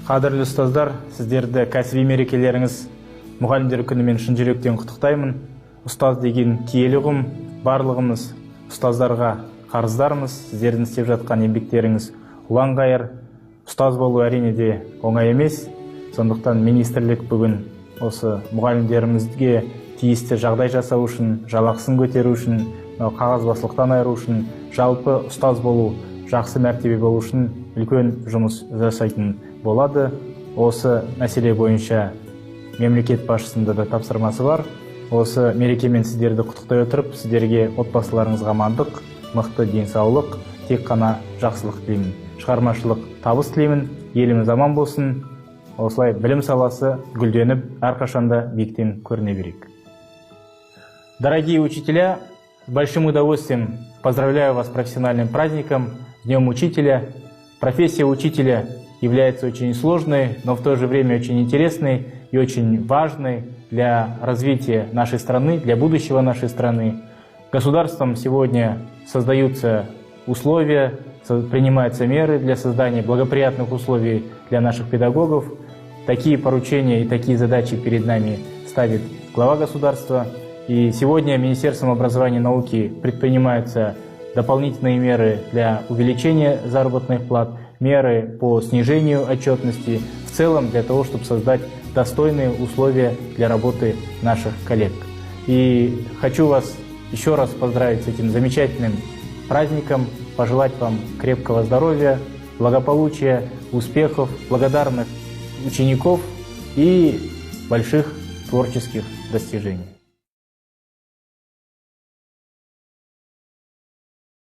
Қадірлі ұстаздар, сіздерді кәсіби мерекелеріңіз мұғалімдер күнімен шын жүректен құттықтаймын. Ұстаз деген киелі ұғым, барлығымыз ұстаздарға қарыздармыз. Сіздердің істеп жатқан еңбектеріңіз ұланғайыр. Ұстаз болу әрине де оңай емес. Сондықтан министрлік бүгін осы мұғалімдерімізге тиісті жағдай жасау үшін, жалақысын көтеру үшін, қағазбастылықтан айыру үшін, жалпы ұстаз болу, жақсы мәртебе болу үшін үлкен жұмыс жасайтын болады. Осы мәселе бойынша мемлекет басшысында да тапсырмасы бар. Осы мерекемен сіздерді құттықтай отырып, сіздерге отбасыларыңызға амандық, мықты денсаулық, тек қана жақсылық тілеймін. Шығармашылық табыс тілеймін. Еліміз аман болсын. Осылай білім саласы гүлденіп, әрқашанда биіктен көріне берейік. Дорогие учителя, с большим удовольствием поздравляю вас с профессиональным праздником, Днем Учителя. Профессия учителя является очень сложной, но в то же время очень интересной и очень важной для развития нашей страны, для будущего нашей страны. Государством сегодня создаются условия, принимаются меры для создания благоприятных условий для наших педагогов. Такие поручения и такие задачи перед нами ставит глава государства. И сегодня Министерством образования и науки предпринимаются дополнительные меры для увеличения заработных плат, меры по снижению отчетности, в целом для того, чтобы создать достойные условия для работы наших коллег. И хочу вас еще раз поздравить с этим замечательным праздником, пожелать вам крепкого здоровья, благополучия, успехов, благодарных учеников и больших творческих достижений.